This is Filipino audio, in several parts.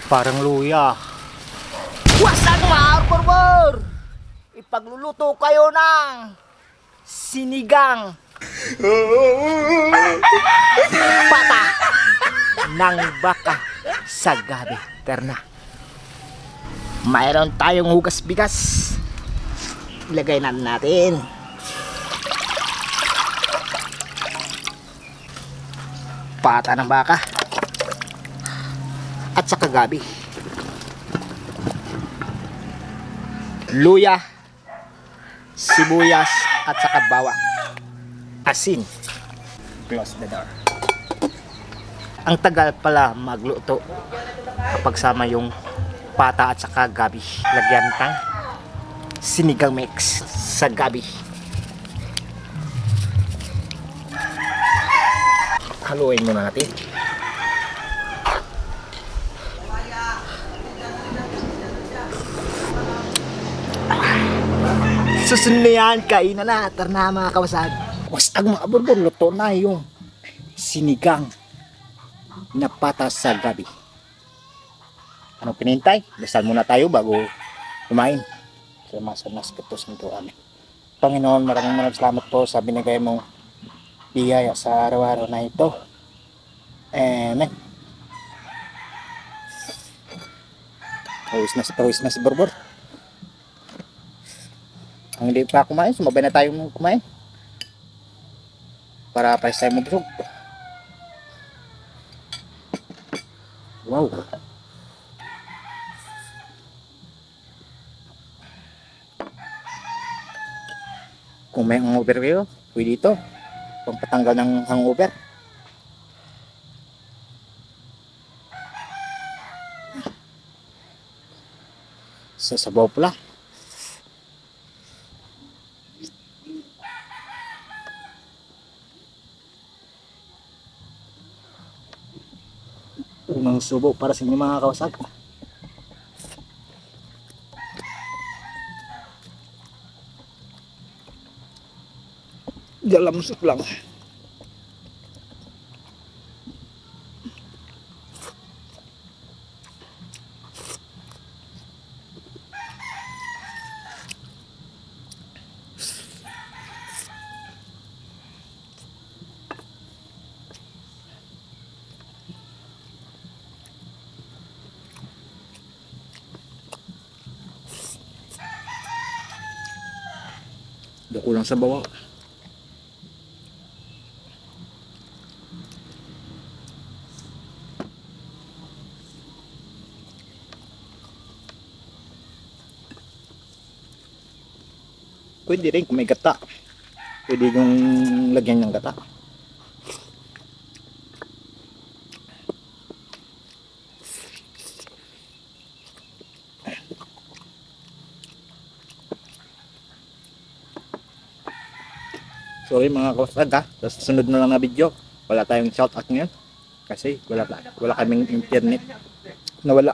Parang luya. Wasak mga arbor! Ipagluluto kayo ng sinigang pata ng baka sa gabi. Terna. Mayroon tayong hugas bigas. Ilagay natin. Pata ng baka at saka gabi. Luya, sibuyas at saka bawang. Asin. Close the door. Ang tagal pala magluto kapag sama yung pata at saka gabi. Lagyan ng sinigang mix sa gabi. Haluin muna natin. Susunod na yan, kainan na. Tara mga kawasan. Wasag mga arbor, luto na yung sinigang na pata sa gabi. Anong pinintay? Dasal muna tayo bago kumain. So masanas putos nito amin. Panginoon, maraming salamat po sa binigay mong biyaya sa araw-araw na ito. Amen. Pawis na si Borbor. Ang hindi pa kumain, sumabay na tayong kumain. Para pares tayo mabusog. Wow. Kung may hangover kayo, pwede ito. Pampatanggal ng hangover. Sa sabaw pala. Unang subo para sa inyo mga kawasag. Galamsok lang. Dako lang sa bawah. Pwede rin kung may gata. Pwede yung lagyan ng gata. Sorry mga kawasag ha. Sa susunod na lang na video. Wala tayong shout out ngayon. Kasi wala kaming internet. Nawala.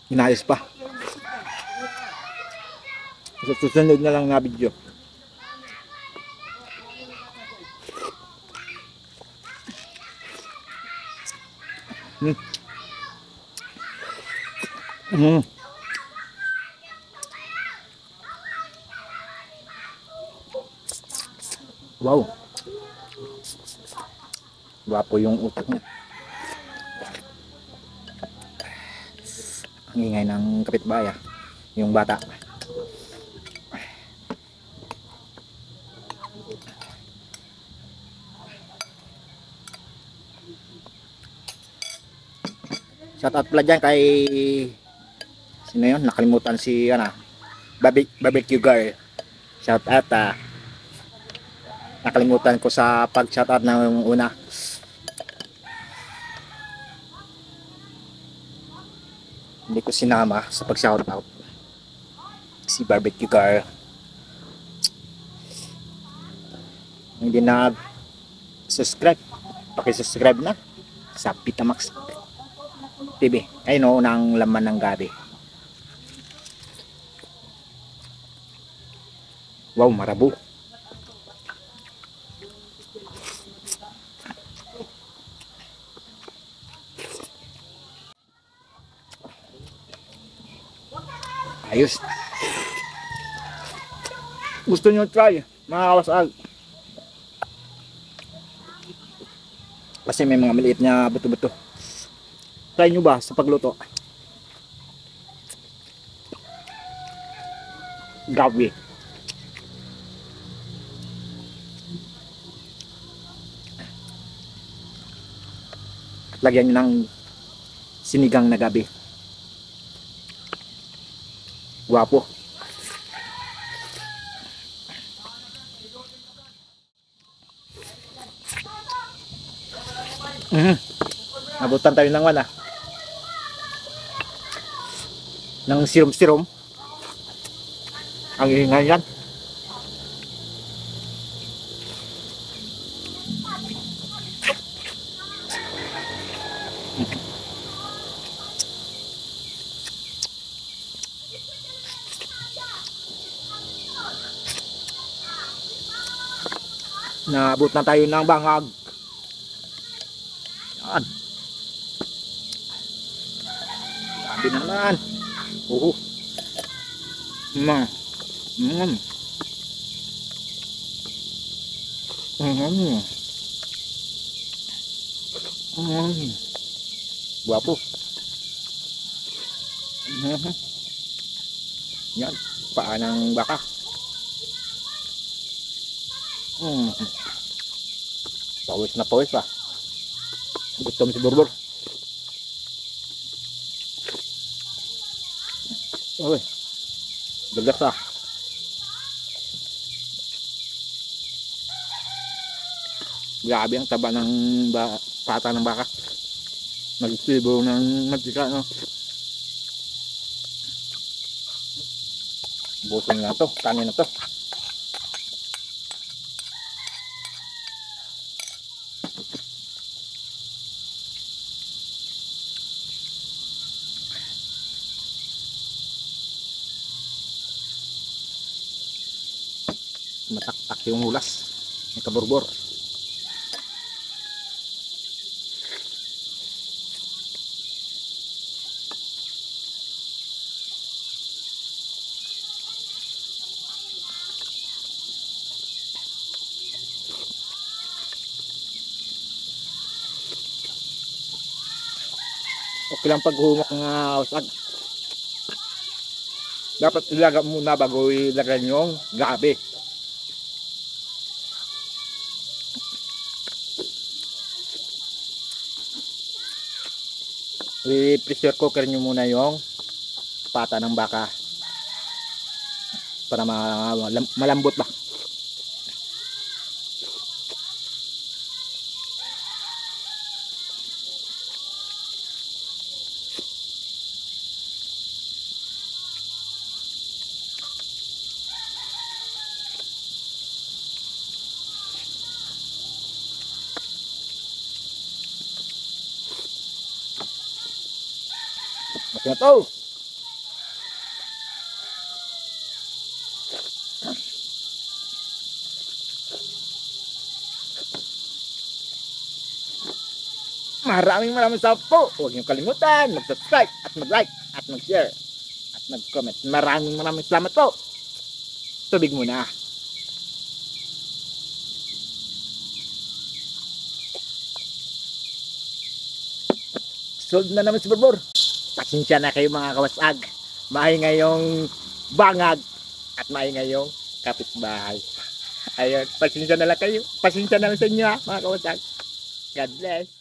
Inayos pa. Sa susunod na lang na video. Wow. Wapo yung utak niya. Ang ingay ng kapitbahay. Yung bata. Shout out pala dyan kay sino yun? Nakalimutan si barbecue girl. Shout out nakalimutan ko sa pag shout out ng una. Hindi ko sinama sa pag shout out si barbecue girl. Hindi na subscribe, paki-subscribe na sa Pitamax TV. Ayun o, ng laman ng gabi. Wow, marabo. Ayos. Gusto nyo try, mga kawasag. Kasi may mga maliit na buto-buto. Try nyo ba sa pagluto? Grabe. At lagyan nyo ng sinigang na gabi. Guwapo. Nabutan tayo ng wala. Ng sirom-sirom. Ang ingay yan. Naabot na tayo ng bangag. Yan. Sabi na naman. Mm. Mm. Mm. Mm. Guwapo. Mm. Yan. Paa ng baka. Mm. Pawis na pawis pa. Gutom si Borbor. Uy. Dagas ah. Grabe ang taba ng pata ng baka. Nagsibo ng mantika, no? Busong na to, kanin na to. Mataktak yung hulas ng kaborbor. Okay lang paghumok ng usag. Dapat ilaga muna bago ilagay yung gabi. I-pressure cooker nyo muna yung pata ng baka para malambot ba. Okay na to. Maraming salamat po. Huwag niyong kalimutan mag-subscribe at mag-like at mag-share at mag-comment. Maraming salamat po. Tubig muna. Sold na naman si Borbor. Pasensya na kayo mga kawasag. Maingay yung bangag at maingay yung kapitbahay. Ayun, pasensya na lang kayo. Pasensya na lang sa inyo ha, mga kawasag. God bless.